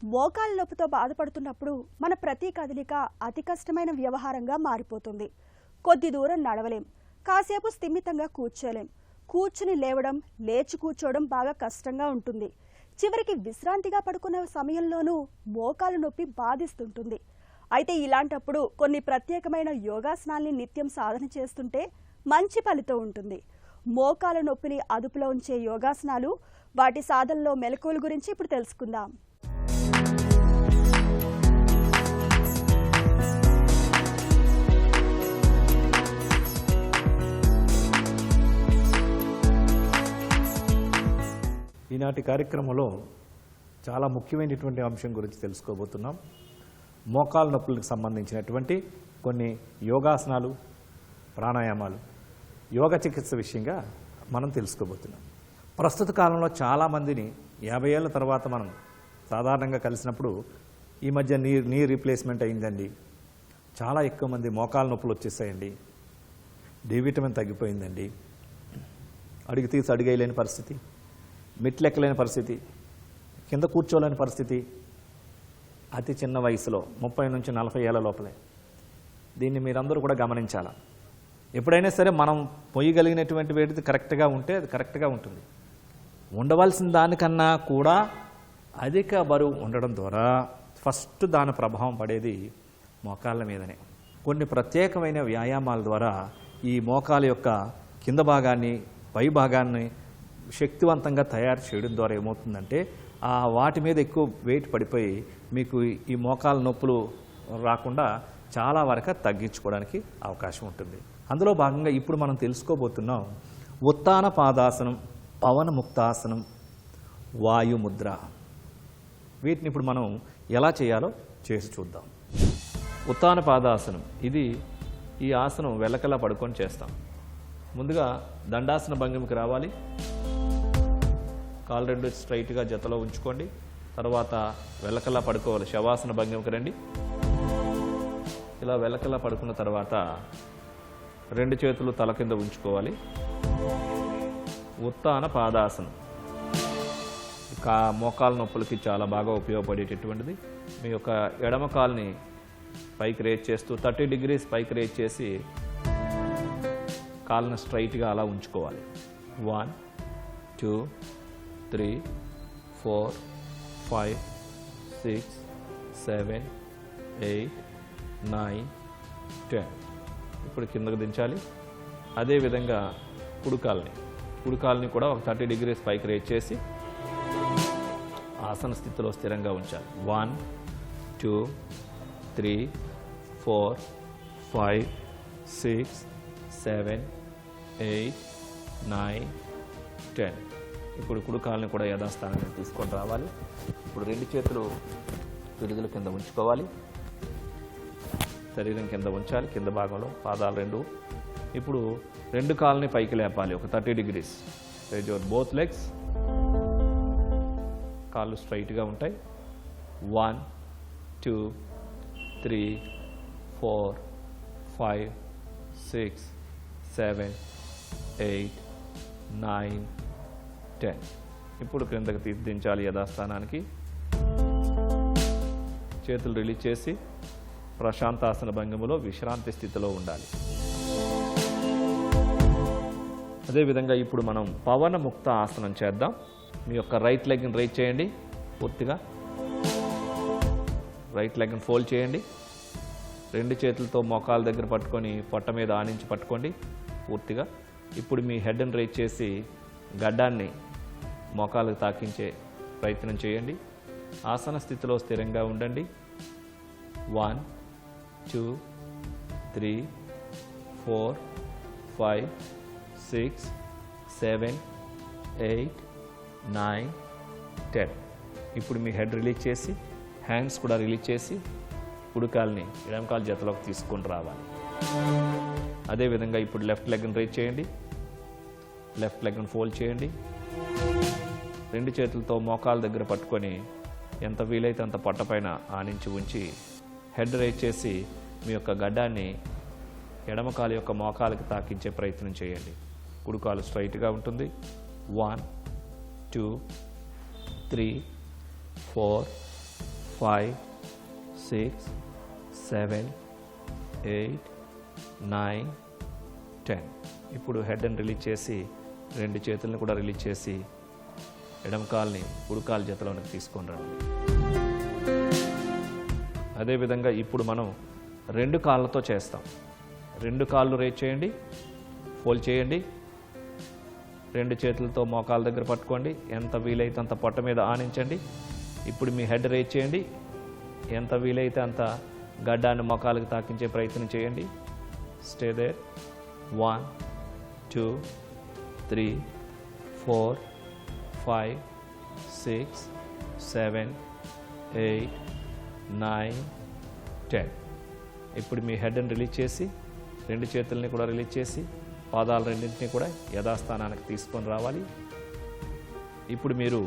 మోకాళ్ళ నొప్పితో బాధపడుతున్నప్పుడు మన ప్రతి కదలిక అతి కష్టమైన వ్యవహారంగా మారిపోతుంది. కొద్ది దూరం నడవలేం, కాసేపు స్థిమితంగా కూర్చోలేం, కూర్చుని లేవడం, లేచి కూర్చోవడం బాగా కష్టంగా ఉంటుంది. చివరికి విశ్రాంతిగా పడుకునే సమయంలోనూ మోకాళ్ళ నొప్పి బాధిస్తుంటుంది. అయితే ఇలాంటప్పుడు కొన్ని ప్రత్యేకమైన యోగాసనాల్ని నిత్యం సాధన చేస్తుంటే మంచి ఫలితం ఉంటుంది. మోకాళ్ళ నొప్పిని అదుపులో ఉంచే యోగాసనాలు, వాటి సాధనలో మెలకువల గురించి ఇప్పుడు తెలుసుకుందాం. ఈనాటి కార్యక్రమంలో చాలా ముఖ్యమైనటువంటి అంశం గురించి తెలుసుకోబోతున్నాం. మోకాళ్ళ నొప్పులకు సంబంధించినటువంటి కొన్ని యోగాసనాలు, ప్రాణాయామాలు, యోగ చికిత్స విషయంగా మనం తెలుసుకోబోతున్నాం. ప్రస్తుత కాలంలో చాలామందిని 50 ఏళ్ళ తర్వాత మనం సాధారణంగా కలిసినప్పుడు ఈ మధ్య నీ రీప్లేస్మెంట్ అయిందండి, చాలా ఎక్కువ మంది మోకాళ్ళ నొప్పులు వచ్చేసాయండి, డి విటమిన్ తగ్గిపోయిందండి, అడుగు తీసి అడిగేయలేని పరిస్థితి, మెట్లెక్కలేని పరిస్థితి, కింద కూర్చోలేని పరిస్థితి, అతి చిన్న వయసులో 30 నుంచి 40 ఏళ్ళ లోపలే. దీన్ని మీరందరూ కూడా గమనించాలా. ఎప్పుడైనా సరే మనం పొయ్యగలిగినటువంటి వేటిది కరెక్ట్గా ఉంటే అది కరెక్ట్గా ఉంటుంది. ఉండవలసిన దానికన్నా కూడా అధిక బరువు ఉండడం ద్వారా ఫస్ట్ దాని ప్రభావం పడేది మోకాళ్ళ మీదనే. కొన్ని ప్రత్యేకమైన వ్యాయామాల ద్వారా ఈ మోకాల యొక్క కింద భాగాన్ని, పై భాగాన్ని శక్తివంతంగా తయారు చేయడం ద్వారా ఏమవుతుందంటే వాటి మీద ఎక్కువ వెయిట్ పడిపోయి మీకు ఈ మోకాళ్ళ నొప్పులు రాకుండా చాలా వరకు తగ్గించుకోవడానికి అవకాశం ఉంటుంది. అందులో భాగంగా ఇప్పుడు మనం తెలుసుకోబోతున్నాం ఉత్తాన పాదాసనం, పవన ముక్తాసనం, వాయుముద్ర. వీటిని ఇప్పుడు మనం ఎలా చేయాలో చేసి చూద్దాం. ఉత్తాన పాదాసనం, ఇది ఈ ఆసనం వెల్లకలా పడుకొని చేస్తాం. ముందుగా దండాసన భంగిమకి రావాలి. కాలు రెండు స్ట్రైట్గా జతలో ఉంచుకోండి. తర్వాత వెల్లకల్లా పడుకోవాలి. శవాసన భంగిమకి రండి. ఇలా వెల్లకల్లా పడుకున్న తర్వాత 2 చేతులు తల కింద ఉంచుకోవాలి. ఉత్తాన పాదాసనం మోకాళ్ళ నొప్పులకి చాలా బాగా ఉపయోగపడేటటువంటిది. మీ యొక్క ఎడమ కాల్ని పైకి రేజ్ చేస్తూ 30 degrees పైకి రేజ్ చేసి కాళ్ళను స్ట్రైట్గా అలా ఉంచుకోవాలి. 1 2 3 4 5 6 7 8 9 10. ఇప్పుడు కిందకు దించాలి. అదేవిధంగా కుడికాల్ని కూడా ఒక 30 degrees పైకి రేజ్ చేసి ఆసన స్థితిలో స్థిరంగా ఉంచాలి. 1 2 3 4 5 6 7 8 9 10. ఇప్పుడు కుడికాల్ని కూడా యథాస్థానాన్ని తీసుకొని రావాలి. ఇప్పుడు 2 చేతులు విడుదల కింద ఉంచుకోవాలి. శరీరం కింద ఉంచాలి, కింద భాగంలో పాదాలు 2. ఇప్పుడు 2 కాళ్ళని పైకి లేపాలి ఒక 30 degrees. Raise your both legs. కాళ్ళు స్ట్రైట్గా ఉంటాయి. 1 2 3 4 5 6 7 8 9 10. ఇప్పుడు క్రిందకి దించాలి యథాస్థానానికి. చేతులు రిలీజ్ చేసి ప్రశాంతాసన భంగిమలో విశ్రాంతి స్థితిలో ఉండాలి. అదేవిధంగా ఇప్పుడు మనం పవన ముక్త ఆసనం చేద్దాం. మీ యొక్క రైట్ లెగ్ని రైజ్ చేయండి పూర్తిగా. రైట్ లెగ్ని ఫోల్డ్ చేయండి. 2 చేతులతో మోకాల దగ్గర పట్టుకొని పొట్ట మీద ఆనించి పట్టుకోండి పూర్తిగా. ఇప్పుడు మీ హెడ్ని రైజ్ చేసి గడ్డాన్ని మోకాలకు తాకించే ప్రయత్నం చేయండి. ఆసన స్థితిలో స్థిరంగా ఉండండి. 1 2 3 4 5 6 7 8 9 10. ఇప్పుడు మీ హెడ్ రిలీజ్ చేసి హ్యాండ్స్ కూడా రిలీజ్ చేసి కుడికాల్ని ఎడమకాలు జతలోకి తీసుకొని రావాలి. అదేవిధంగా ఇప్పుడు లెఫ్ట్ లెగ్ని రైజ్ చేయండి. లెఫ్ట్ లెగ్ని ఫోల్డ్ చేయండి. 2 చేతులతో మోకాల దగ్గర పట్టుకొని ఎంత వీలైతే అంత పొట్ట పైన ఆనించి ఉంచి హెడ్ రైజ్ చేసి మీ యొక్క గడ్డాన్ని ఎడమకాలు యొక్క మోకాలకి తాకించే ప్రయత్నం చేయండి. కుడికాలు స్ట్రైట్గా ఉంటుంది. 1 2 3 4 5, 6, 7, 8, 9, 10. ఇప్పుడు హెడ్ని రిలీజ్ చేసి రెండు చేతులను కూడా రిలీజ్ చేసి ఎడమ కాల్ని కుడి కాలు జతలోనికి తీసుకొని రండి. అదేవిధంగా ఇప్పుడు మనం రెండు కాళ్ళతో చేస్తాం. రెండు కాళ్ళు రేజ్ చేయండి, ఫోల్డ్ చేయండి, రెండు చేతులతో మోకాళ్ళ దగ్గర పట్టుకోండి, ఎంత వీలైతే అంత పొట్ట మీద ఆనించండి. ఇప్పుడు మీ హెడ్ రేజ్ చేయండి, ఎంత వీలైతే అంత గడ్డాన్ని మోకాళ్ళకి తాకించే ప్రయత్నం చేయండి. Stay there. 1, 2, 3, 4, 5, 6, 7, 8, 9, 10. ఇప్పుడు మీ హెడ్ని రిలీజ్ చేసి రెండు చేతుల్ని కూడా రిలీజ్ చేసి పాదాలు రెండింటినీ కూడా యథాస్థానానికి తీసుకొని రావాలి. ఇప్పుడు మీరు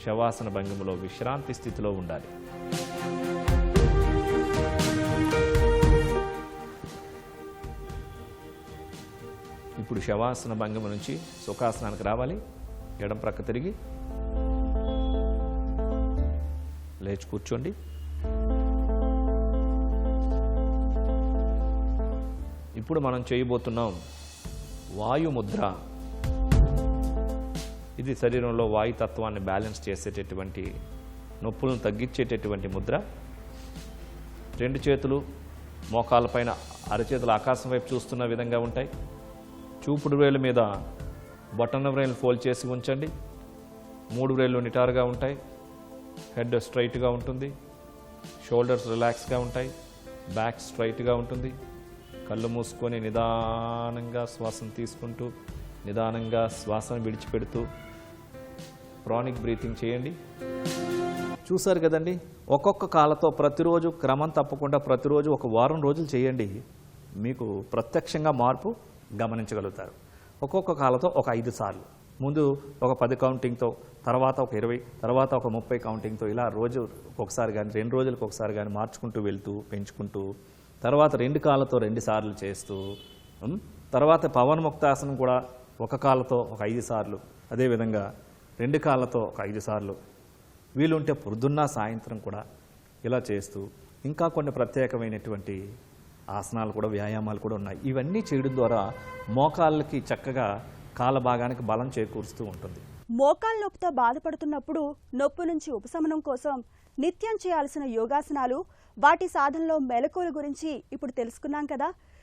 శవాసన భంగిమలో విశ్రాంతి స్థితిలో ఉండాలి. ఇప్పుడు శవాసన భంగిమ నుంచి సుఖాసనానికి రావాలి. ఎడం ప్రక్క తిరిగి లేచి కూర్చోండి. ఇప్పుడు మనం చేయబోతున్నాం వాయుముద్ర. ఇది శరీరంలో వాయుతత్వాన్ని బ్యాలెన్స్ చేసేటటువంటి, నొప్పులను తగ్గించేటటువంటి ముద్ర. రెండు చేతులు మోకాళ్ళపైన, అరచేతులు ఆకాశం వైపు చూస్తున్న విధంగా ఉంటాయి. చూపుడు వేలు మీద బొటన వ్రేలు ఫోల్డ్ చేసి ఉంచండి. మూడు వ్రేళ్ళు నిటారుగా ఉంటాయి. హెడ్ స్ట్రైట్గా ఉంటుంది. షోల్డర్స్ రిలాక్స్గా ఉంటాయి. బ్యాక్ స్ట్రైట్గా ఉంటుంది. కళ్ళు మూసుకొని నిదానంగా శ్వాసను తీసుకుంటూ నిదానంగా శ్వాసను విడిచిపెడుతూ ప్రాణిక్ బ్రీతింగ్ చేయండి. చూసారు కదండి, ఒక్కొక్క కాళ్ళతో ప్రతిరోజు క్రమం తప్పకుండా ప్రతిరోజు ఒక వారం రోజులు చేయండి. మీకు ప్రత్యక్షంగా మార్పు గమనించగలుగుతారు. ఒక్కొక్క కాళ్ళతో ఒక 5 సార్లు, ముందు ఒక 10 కౌంటింగ్తో, తర్వాత ఒక 20, తర్వాత ఒక 30 కౌంటింగ్తో, ఇలా రోజు ఒకసారి కానీ 2 రోజులకు ఒకసారి కానీ మార్చుకుంటూ వెళ్తూ పెంచుకుంటూ, తర్వాత 2 కాళ్ళతో 2 సార్లు చేస్తూ, తర్వాత పవన్ముక్తాసనం కూడా ఒక కాళ్ళతో ఒక 5 సార్లు, అదేవిధంగా 2 కాళ్ళతో ఒక 5 సార్లు, వీలుంటే పొద్దున్న సాయంత్రం కూడా ఇలా చేస్తూ, ఇంకా కొన్ని ప్రత్యేకమైనటువంటి ఆసనాలు కూడా, వ్యాయామాలు కూడా ఉన్నాయి. ఇవన్నీ చేయడం ద్వారా మోకాళ్ళకి చక్కగా కాళ్ళ భాగానికి బలం చేకూరుస్తూ ఉంటుంది. మోకాళ్ళ నొప్పితో బాధపడుతున్నప్పుడు నొప్పి నుంచి ఉపశమనం కోసం నిత్యం చేయాల్సిన యోగాసనాలు, వాటి సాధనలో మెలకువల గురించి ఇప్పుడు తెలుసుకున్నాం కదా.